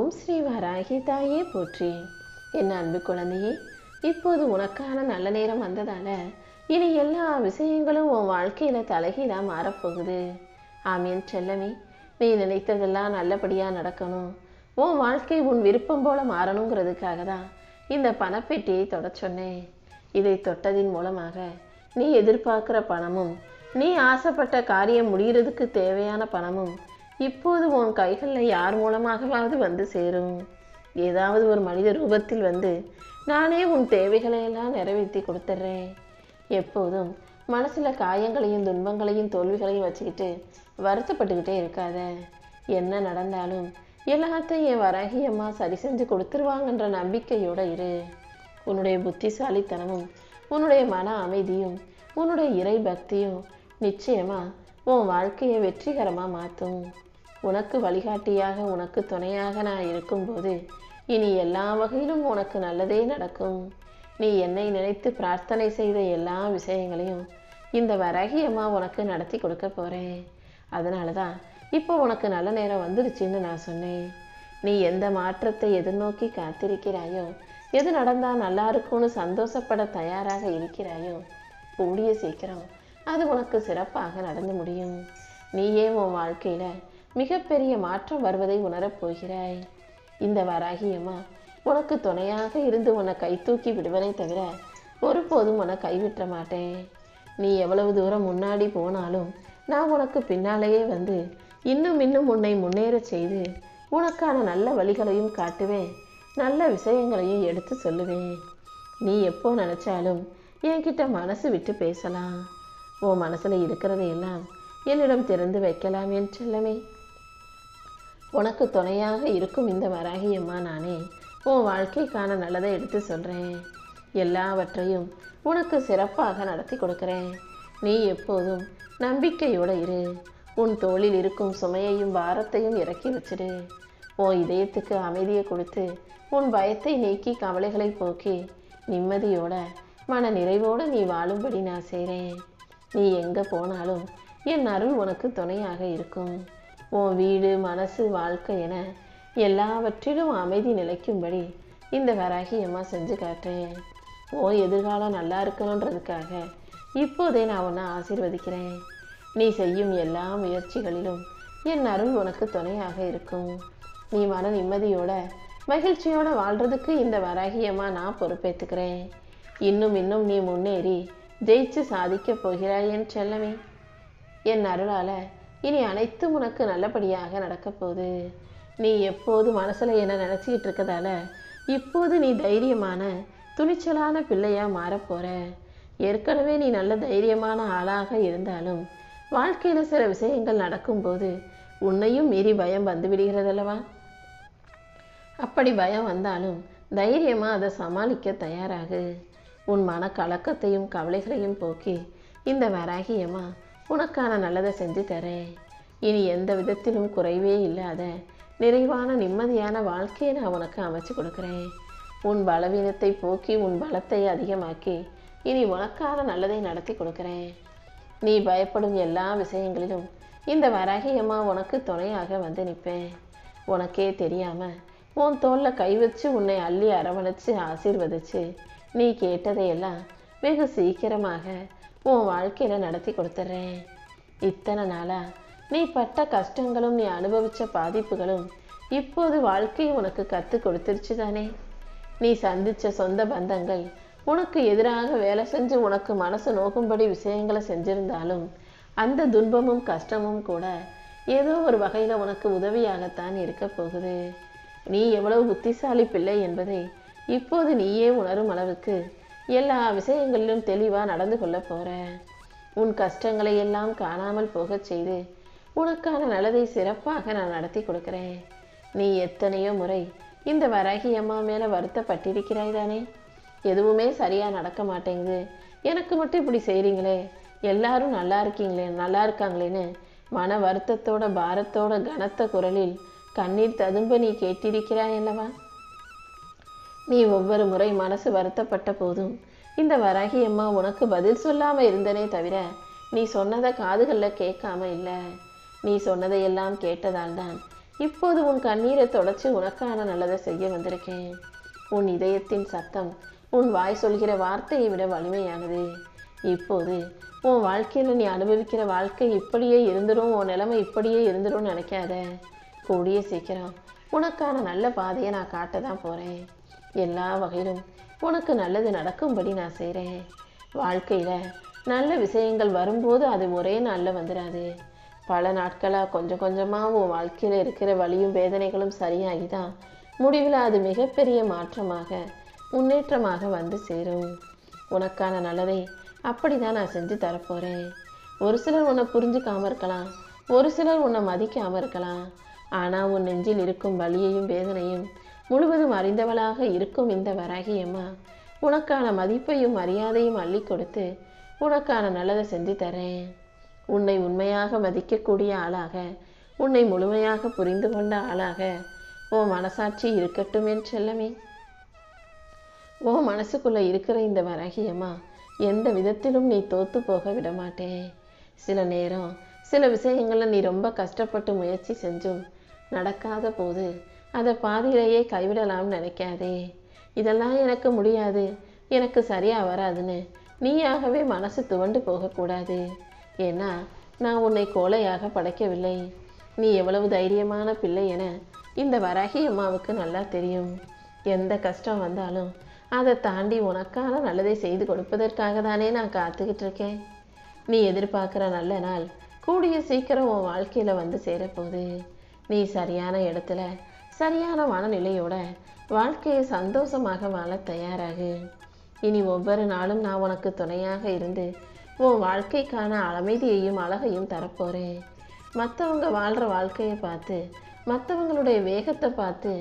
ஓம் ஸ்ரீ வராகி தாயே போற்றி. என் அன்பு குழந்தையே, இப்போது உனக்கான நல்ல நேரம் வந்ததால இனி எல்லா விஷயங்களும் உன் வாழ்க்கையில தலைகீழா மாறப்போகுது. ஆமீன் செல்லமே. நீ நினைத்ததெல்லாம் நல்லபடியா நடக்கணும், உன் வாழ்க்கை உன் விருப்பம் போல மாறணுங்கிறதுக்காக தான் இந்த பணப்பெட்டியை தொட சொன்னேன். இதை தொட்டதின் மூலமாக நீ எதிர்பார்க்கிற பணமும் நீ ஆசைப்பட்ட காரியம் முடிகிறதுக்கு தேவையான பணமும் இப்போது உன் கைகளில் யார் மூலமாகவாவது வந்து சேரும். ஏதாவது ஒரு மனித ரூபத்தில் வந்து நானே உன் தேவைகளை எல்லாம் நிறைவேற்றி கொடுத்துட்றேன். எப்போதும் மனசில் காயங்களையும் துன்பங்களையும் தோல்விகளையும் வச்சுக்கிட்டு வருத்தப்பட்டுக்கிட்டே இருக்காத. என்ன நடந்தாலும் எல்லாத்தையும் என் வராகி அம்மா சரி செஞ்சு கொடுத்துருவாங்கன்ற நம்பிக்கையோட இரு. உன்னுடைய புத்திசாலித்தனமும் உன்னுடைய மன அமைதியும் உன்னுடைய இறை பக்தியும் நிச்சயமா உன் வாழ்க்கையை வெற்றிகரமாக மாற்றும். உனக்கு வழிகாட்டியாக உனக்கு துணையாக நான் இருக்கும்போது இனி எல்லா வகையிலும் உனக்கு நல்லதே நடக்கும். நீ என்னை நினைத்து பிரார்த்தனை செய்த எல்லா விஷயங்களையும் இந்த வராகி அம்மா உனக்கு நடத்தி கொடுக்க போகிறேன். அதனால தான் இப்போ உனக்கு நல்ல நேரம் வந்துருச்சுன்னு நான் சொன்னேன். நீ எந்த மாற்றத்தை எதிர்நோக்கி காத்திருக்கிறாயோ, எது நடந்தால் நல்லா இருக்கும்னு சந்தோஷப்பட தயாராக இருக்கிறாயோ, கூடிய சீக்கிரம் அது உனக்கு சிறப்பாக நடந்து முடியும். நீயே உன் வாழ்க்கையில் மிகப்பெரிய மாற்றம் வருவதை உணரப் போகிறாய். இந்த வராகி அம்மா உனக்கு துணையாக இருந்து உன்னை கை தூக்கி விடுவதை தவிர ஒருபோதும் உன்னை கைவிட்ட மாட்டேன். நீ எவ்வளவு தூரம் முன்னாடி போனாலும் நான் உனக்கு பின்னாலேயே வந்து இன்னும் உன்னை முன்னேற செய்து உனக்கான நல்ல வழிகளையும் காட்டுவேன், நல்ல விஷயங்களையும் எடுத்து சொல்லுவேன். நீ எப்போ நினச்சாலும் என்கிட்ட மனசு விட்டு பேசலாம். உன் மனசில் இருக்கிறதையெல்லாம் என்னிடம் திறந்து வைக்கலாம் என் செல்லமே. உனக்கு துணையாக இருக்கும் இந்த வராகி அம்மா நானே உன் வாழ்க்கைக்கான நல்லதை எடுத்து சொல்கிறேன். எல்லாவற்றையும் உனக்கு சிறப்பாக நடத்தி கொடுக்குறேன். நீ எப்போதும் நம்பிக்கையோடு இரு. உன் தோளில் இருக்கும் சுமையையும் பாரத்தையும் இறக்கி வச்சிடு. உன் இதயத்துக்கு அமைதியை கொடுத்து உன் பயத்தை நீக்கி கவலைகளை போக்கி நிம்மதியோட மன நிறைவோடு நீ வாழும்படி நான் செய்கிறேன். நீ எங்கே போனாலும் என் அருள் உனக்கு துணையாக இருக்கும். உன் வீடு மனசு வாழ்க்கை என எல்லாவற்றிலும் அமைதி நிலைக்கும்படி இந்த வராகி அம்மா செஞ்சு காட்டுறேன். உன் எதிர்காலம் நல்லா இருக்கணுன்றதுக்காக இப்போதே நான் உன்னை ஆசீர்வதிக்கிறேன். நீ செய்யும் எல்லா முயற்சிகளிலும் என் அருள் உனக்கு துணையாக இருக்கும். நீ மன நிம்மதியோட மகிழ்ச்சியோட வாழ்றதுக்கு இந்த வராகி அம்மா நான் பொறுப்பேற்றுக்கிறேன். இன்னும் நீ முன்னேறி ஜெயிச்சு சாதிக்க போகிறாய் என் செல்லமே. என் அருளால் இனி அனைத்தும் உனக்கு நல்லபடியாக நடக்க போகுது. நீ எப்போது மனசில் என்ன நினச்சிக்கிட்டு இருக்கதால இப்போது நீ தைரியமான துணிச்சலான பிள்ளையாக மாறப்போகிற. ஏற்கனவே நீ நல்ல தைரியமான ஆளாக இருந்தாலும் வாழ்க்கையில் சில விஷயங்கள் நடக்கும்போது உன்னையும் மீறி பயம் வந்து விடுகிறதல்லவா? அப்படி பயம் வந்தாலும் தைரியமாக அதை சமாளிக்க தயாராகு. உன் மன கலக்கத்தையும் கவலைகளையும் போக்கி இந்த வராகி அம்மா உனக்கான நல்லதை செஞ்சு தரேன். இனி எந்த விதத்திலும் குறைவே இல்லாத நிறைவான நிம்மதியான வாழ்க்கையை நான் உனக்கு அமைச்சு கொடுக்குறேன். உன் பலவீனத்தை போக்கி உன் பலத்தை அதிகமாக்கி இனி உனக்கான நல்லதை நடத்தி கொடுக்குறேன். நீ பயப்படும் எல்லா விஷயங்களிலும் இந்த வராகி அம்மா உனக்கு துணையாக வந்து நிற்பேன். உனக்கே தெரியாமல் உன் தோளில் கை வச்சு உன்னை அள்ளி அரவணைச்சு ஆசீர்வதிச்சு நீ கேட்டதையெல்லாம் வெகு சீக்கிரமாக உன் வாழ்க்கையில் நடத்தி கொடுத்துட்றேன். இத்தனை நாளாக நீ பட்ட கஷ்டங்களும் நீ அனுபவித்த பாதிப்புகளும் இப்போது வாழ்க்கை உனக்கு கற்றுக் கொடுத்துருச்சு தானே. நீ சந்தித்த சொந்த பந்தங்கள் உனக்கு எதிராக வேலை செஞ்சு உனக்கு மனசு நோக்கும்படி விஷயங்களை செஞ்சிருந்தாலும் அந்த துன்பமும் கஷ்டமும் கூட ஏதோ ஒரு வகையில் உனக்கு உதவியாகத்தான் இருக்க போகுது. நீ எவ்வளவு புத்திசாலி பிள்ளை என்பதை இப்போது நீயே உணரும் அளவுக்கு எல்லா விஷயங்களிலும் தெளிவாக நடந்து கொள்ள போகிற. உன் கஷ்டங்களை எல்லாம் காணாமல் போகச் செய்து உனக்கான நல்லதை சிறப்பாக நான் நடத்தி கொடுக்குறேன். நீ எத்தனையோ முறை இந்த வராகி அம்மா மேலே வருத்தப்பட்டிருக்கிறாய் தானே. எதுவுமே சரியாக நடக்க மாட்டேங்குது, எனக்கு மட்டும் இப்படி செய்கிறீங்களே, எல்லாரும் நல்லா இருக்காங்களேன்னு மன வருத்தத்தோட பாரத்தோட கனத்த குரலில் கண்ணீர் ததும்ப நீ கேட்டிருக்கிறாய் அல்லவா? நீ ஒவ்வொரு முறை மனசு வருத்தப்பட்ட போதும் இந்த வராகி அம்மா உனக்கு பதில் சொல்லாமல் இருந்தனே தவிர நீ சொன்னதை காதுகளில் கேட்காம இல்லை. நீ சொன்னதையெல்லாம் கேட்டதால் தான் இப்போது உன் கண்ணீரை தொடச்சி உனக்கான நல்லதை செய்ய வந்திருக்கேன். உன் இதயத்தின் சத்தம் உன் வாய் சொல்கிற வார்த்தையை விட வலிமையானது. இப்போது உன் வாழ்க்கையில் நீ அனுபவிக்கிற வாழ்க்கை இப்படியே இருந்துடும், உன் நிலைமை இப்படியே இருந்துடும் நினைக்காத. கூடிய சீக்கிரம் உனக்கான நல்ல பாதையை நான் காட்ட தான் போகிறேன். எல்லா வகையிலும் உனக்கு நல்லது நடக்கும்படி நான் செய்கிறேன். வாழ்க்கையில் நல்ல விஷயங்கள் வரும்போது அது ஒரே நாளில் வந்துடாது. பல நாட்களாக கொஞ்சம் கொஞ்சமாக உன் வாழ்க்கையில் இருக்கிற வலியும் வேதனைகளும் சரியாகி தான் முடிவில் அது மிகப்பெரிய மாற்றமாக முன்னேற்றமாக வந்து சேரும். உனக்கான நல்லதை அப்படி தான் நான் செஞ்சு தரப்போகிறேன். ஒரு சிலர் உன்னை புரிஞ்சுக்காமல் இருக்கலாம், ஒரு சிலர் உன்னை மதிக்காமல் இருக்கலாம். ஆனால் உன் நெஞ்சில் இருக்கும் வலியையும் வேதனையும் முழுவதும் அறிந்தவளாக இருக்கும் இந்த வராகி அம்மா உனக்கான மதிப்பையும் மரியாதையும் அள்ளி கொடுத்து உனக்கான நல்லதை செஞ்சு தரேன். உன்னை உண்மையாக மதிக்கக்கூடிய ஆளாக, உன்னை முழுமையாக புரிந்து கொண்ட ஆளாக உன் மனசாட்சி இருக்கட்டும் என் செல்லமே. உன் மனசுக்குள்ளே இருக்கிற இந்த வராகி அம்மா எந்த விதத்திலும் நீ தோத்து போக விட மாட்டேன். சில நேரம் சில விஷயங்களில் நீ ரொம்ப கஷ்டப்பட்டு முயற்சி செஞ்சும் நடக்காத போது அதை பாதியிலேயே கைவிடலாம்னு நினைக்காதே. இதெல்லாம் எனக்கு முடியாது, எனக்கு சரியாக வராதுன்னு நீயாகவே மனசு துவண்டு போகக்கூடாது. ஏன்னா நான் உன்னை கோழையாக படைக்கவில்லை. நீ எவ்வளவு தைரியமான பிள்ளை என இந்த வராகி அம்மாவுக்கு நல்லா தெரியும். எந்த கஷ்டம் வந்தாலும் அதை தாண்டி உனக்கான நல்லதை செய்து கொடுப்பதற்காக தானே நான் காத்துக்கிட்டு இருக்கேன். நீ எதிர்பார்க்குற நல்ல நாள் கூடிய சீக்கிரம் உன் வாழ்க்கையில் வந்து சேரப்போகுது. நீ சரியான இடத்துல சரியான மனநிலையோட வாழ்க்கையை சந்தோஷமாக வாழ தயாராகு. இனி ஒவ்வொரு நாளும் நான் உனக்கு துணையாக இருந்து உன் வாழ்க்கைக்கான அமைதியையும் அழகையும் தரப்போகிறேன். மற்றவங்க வாழ்கிற வாழ்க்கையை பார்த்து, மற்றவங்களுடைய வேகத்தை பார்த்து,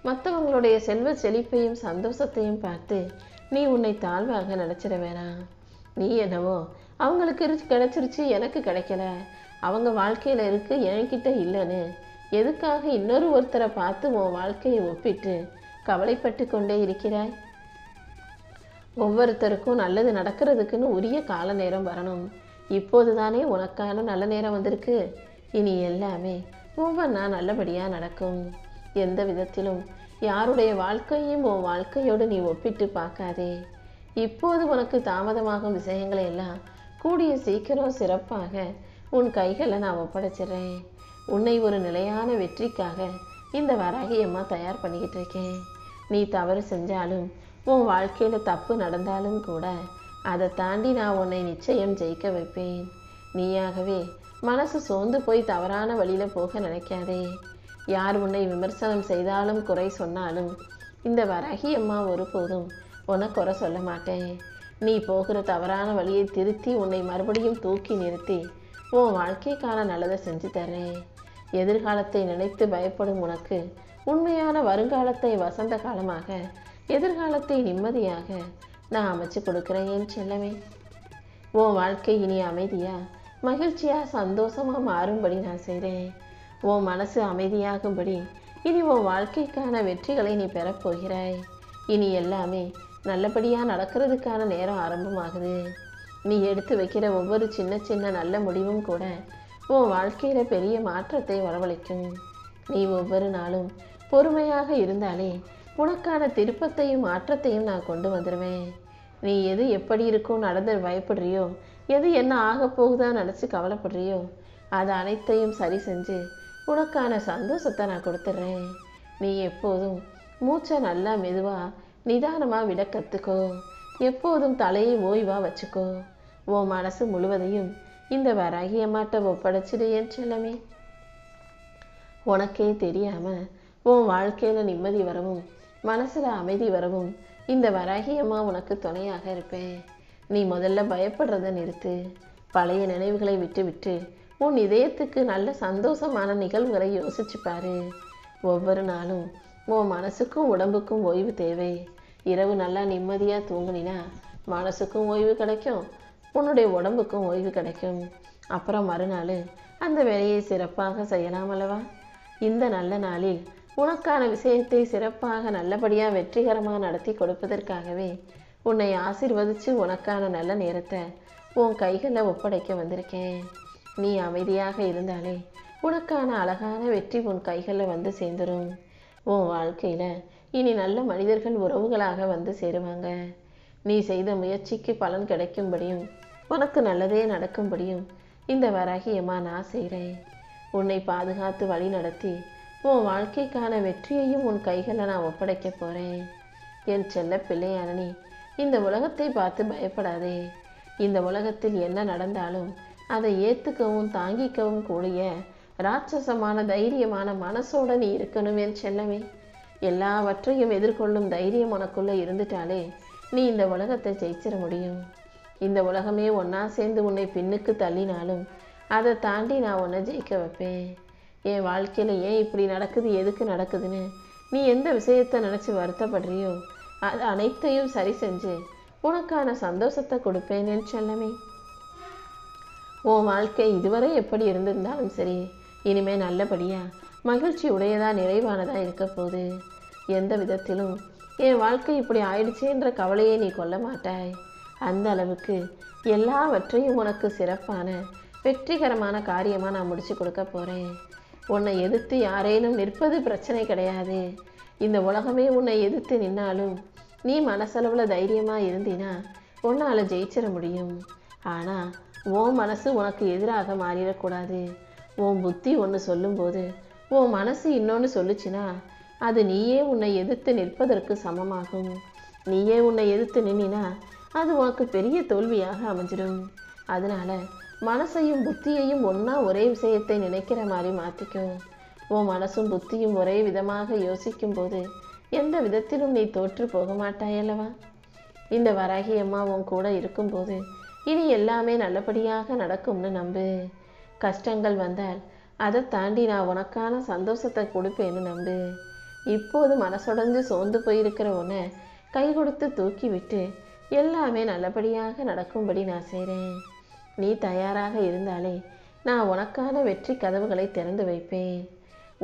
மற்றவங்களுடைய செல்வ செழிப்பையும் சந்தோஷத்தையும் பார்த்து நீ உன்னை தாழ்வாக நினச்சிட வேணாம். நீ என்னவோ அவங்களுக்கு கிடைச்சிருச்சு, எனக்கு கிடைக்கல, அவங்க வாழ்க்கையில் இருக்கு, என்கிட்ட இல்லைன்னு எதுக்காக இன்னொரு ஒருத்தரை பார்த்து உன் வாழ்க்கையை ஒப்பிட்டு கவலைப்பட்டு கொண்டே இருக்கிறாய்? ஒவ்வொருத்தருக்கும் நல்லது நடக்கிறதுக்குன்னு உரிய கால நேரம் வரணும். இப்போது தானே உனக்கான நல்ல நேரம் வந்திருக்கு. இனி எல்லாமே ஒவ்வொன்றா நல்லபடியாக நடக்கும். எந்த விதத்திலும் யாருடைய வாழ்க்கையும் உன் வாழ்க்கையோடு நீ ஒப்பிட்டு பார்க்காதே. இப்போது உனக்கு தாமதமாகும் விஷயங்களை எல்லாம் கூடிய சீக்கிரம் சிறப்பாக உன் கைகளை நான் ஒப்படைச்சிடுறேன். உன்னை ஒரு நிலையான வெற்றிக்காக இந்த வராகி அம்மா தயார் பண்ணிக்கிட்டு இருக்கேன். நீ தவறு செஞ்சாலும் உன் வாழ்க்கையில் தப்பு நடந்தாலும் கூட அதை தாண்டி நான் உன்னை நிச்சயம் ஜெயிக்க வைப்பேன். நீயாகவே மனசு சோர்ந்து போய் தவறான வழியில் போக நினைக்காதே. யார் உன்னை விமர்சனம் செய்தாலும் குறை சொன்னாலும் இந்த வராகி அம்மா ஒருபோதும் உன்னை குறை சொல்ல மாட்டேன். நீ போகிற தவறான வழியை திருத்தி உன்னை மறுபடியும் தூக்கி நிறுத்தி உன் வாழ்க்கைக்கான நல்லதை செஞ்சு தர்றேன். எதிர்காலத்தை நினைத்து பயப்படும் உனக்கு உண்மையான வருங்காலத்தை வசந்த காலமாக, எதிர்காலத்தை நிம்மதியாக நான் அமைச்சு கொடுக்குறேன் என் செல்லமே. உன் வாழ்க்கை இனி அமைதியா மகிழ்ச்சியா சந்தோஷமா மாறும்படி நான் செய்கிறேன். உன் மனசு அமைதியாகும்படி இனி உன் வாழ்க்கைக்கான வெற்றிகளை நீ பெறப்போகிறாய். இனி எல்லாமே நல்லபடியாக நடக்கிறதுக்கான நேரம் ஆரம்பமாகுது. நீ எடுத்து வைக்கிற ஒவ்வொரு சின்ன சின்ன நல்ல முடிவும் கூட உன் வாழ்க்கையில் பெரிய மாற்றத்தை வரவழைக்கும். நீ ஒவ்வொரு நாளும் பொறுமையாக இருந்தாலே உனக்கான திருப்பத்தையும் மாற்றத்தையும் நான் கொண்டு வந்துடுவேன். நீ எது எப்படி இருக்கும் நடந்து பயப்படுறியோ, எது என்ன ஆக போகுதா நினச்சி கவலைப்படுறியோ, அது அனைத்தையும் சரி செஞ்சு உனக்கான சந்தோஷத்தை நான் கொடுத்துட்றேன். நீ எப்போதும் மூச்சை நல்லா மெதுவாக நிதானமாக விட கற்றுக்கோ. எப்போதும் தலையை ஓய்வாக வச்சுக்கோ. உன் மனசு முழுவதையும் இந்த வராகி அம்மாட்ட ஒப்படைச்சிடு என் செல்லமே. உனக்கே தெரியாமல் உன் வாழ்க்கையில் நிம்மதி வரவும் மனசில் அமைதி வரவும் இந்த வராகி அம்மா உனக்கு துணையாக இருப்பேன். நீ முதல்ல பயப்படுறத நிறுத்து. பழைய நினைவுகளை விட்டு விட்டு உன் இதயத்துக்கு நல்ல சந்தோஷமான நிகழ்வுகளை யோசிச்சு பாரு. ஒவ்வொரு நாளும் உன் மனசுக்கும் உடம்புக்கும் ஓய்வு தேவை. இரவு நல்லா நிம்மதியாக தூங்குனினா மனசுக்கும் ஓய்வு கிடைக்கும், உன்னுடைய உடம்புக்கும் ஓய்வு கிடைக்கும். அப்புறம் மறுநாள் அந்த வேலையை சிறப்பாக செய்யலாம் அல்லவா? இந்த நல்ல நாளில் உனக்கான விஷயத்தை சிறப்பாக நல்லபடியாக வெற்றிகரமாக நடத்தி கொடுப்பதற்காகவே உன்னை ஆசீர்வதித்து உனக்கான நல்ல நேரத்தை உன் கைகளில் ஒப்படைக்க வந்திருக்கேன். நீ அமைதியாக இருந்தாலே உனக்கான அழகான வெற்றி உன் கைகளில் வந்து சேர்ந்துடும். உன் வாழ்க்கையில் இனி நல்ல மனிதர்கள் உறவுகளாக வந்து சேருவாங்க. நீ செய்த முயற்சிக்கு பலன் கிடைக்கும்படியும் உனக்கு நல்லதே நடக்கும்படியும் இந்த வராகியம்மா நான் செய்கிறேன். உன்னை பாதுகாத்து வழி நடத்தி உன் வாழ்க்கைக்கான வெற்றியையும் உன் கைகளில் நான் ஒப்படைக்க போகிறேன். என் செல்ல பிள்ளையான நீ இந்த உலகத்தை பார்த்து பயப்படாதே. இந்த உலகத்தில் என்ன நடந்தாலும் அதை ஏற்றுக்கவும் தாங்கிக்கவும் கூடிய ராட்சசமான தைரியமான மனசோட நீ இருக்கணும் என் செல்லமே. எல்லாவற்றையும் எதிர்கொள்ளும் தைரியம் உனக்குள்ளே இருந்துட்டாலே நீ இந்த உலகத்தை ஜெயிச்சிட முடியும். இந்த உலகமே ஒன்றா சேர்ந்து உன்னை பின்னுக்கு தள்ளினாலும் அதை தாண்டி நான் உன்னை ஜெயிக்க வைப்பேன். என் வாழ்க்கையில் ஏன் இப்படி நடக்குது, எதுக்கு நடக்குதுன்னு நீ எந்த விஷயத்தை நினச்சி வருத்தப்படுறியோ அது அனைத்தையும் சரி செஞ்சு உனக்கான சந்தோஷத்தை கொடுப்பேன் என் செல்லமே. உன் வாழ்க்கை இதுவரை எப்படி இருந்திருந்தாலும் சரி, இனிமேல் நல்லபடியாக மகிழ்ச்சி உடையதா நிறைவானதாக இருக்க போகுது. எந்த விதத்திலும் என் வாழ்க்கை இப்படி ஆயிடுச்சேன்ற கவலையை நீ கொள்ள மாட்டாய். அந்த அளவுக்கு எல்லாவற்றையும் உனக்கு சிறப்பான வெற்றிகரமான காரியமாக நான் முடிச்சு கொடுக்க போகிறேன். உன்னை எதிர்த்து யாரேனும் நிற்பது பிரச்சனை கிடையாது. இந்த உலகமே உன்னை எதிர்த்து நின்னாலும் நீ மனசளவில் தைரியமாக இருந்தினா உன்னால் ஜெயிச்சிட முடியும். ஆனால் உன் மனசு உனக்கு எதிராக மாறிடக்கூடாது. உன் புத்தி ஒன்று சொல்லும்போது உன் மனசு இன்னொன்று சொல்லுச்சுன்னா அது நீயே உன்னை எதிர்த்து நிற்பதற்கு சமமாகும். நீயே உன்னை எதிர்த்து நின்னா அது உனக்கு பெரிய தோல்வியாக அமைஞ்சிடும். அதனால மனசையும் புத்தியையும் ஒன்றா ஒரே விஷயத்தை நினைக்கிற மாதிரி மாற்றிக்கும். உன் மனசும் புத்தியும் ஒரே விதமாக யோசிக்கும் போது எந்த விதத்திலும் நீ தோற்று போக மாட்டாயல்லவா. இந்த வராகி அம்மா உன் கூட இருக்கும்போது இனி எல்லாமே நல்லபடியாக நடக்கும்னு நம்பு. கஷ்டங்கள் வந்தால் அதை தாண்டி நான் உனக்கான சந்தோஷத்தை கொடுப்பேன்னு நம்பு. இப்போது மனசுடைஞ்சு சோர்ந்து போயிருக்கிற உன்னை கை கொடுத்து தூக்கி விட்டு எல்லாமே நல்லபடியாக நடக்கும்படி நான் செய்கிறேன். நீ தயாராக இருந்தாலே நான் உனக்கான வெற்றி கதவுகளை திறந்து வைப்பேன்.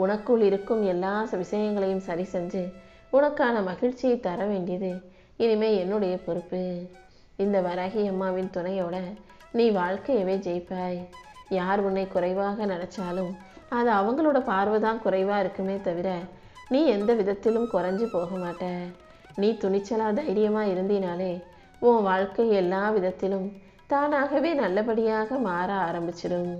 உனக்குள் இருக்கும் எல்லா விஷயங்களையும் சரி செஞ்சு உனக்கான மகிழ்ச்சியை தர வேண்டியது இனிமே என்னுடைய பொறுப்பு. இந்த வராகி அம்மாவின் துணையோட நீ வாழ்க்கையவே ஜெயிப்பாய். யார் உன்னை குறைவாக நினச்சாலும் அது அவங்களோட பார்வை தான் குறைவாக இருக்குமே தவிர நீ எந்த விதத்திலும் குறைஞ்சி போக மாட்ட. நீ துணிச்சலாக தைரியமாக இருந்தினாலே உன் வாழ்க்கை எல்லா விதத்திலும் தானாகவே நல்லபடியாக மாற ஆரம்பிச்சிடும்.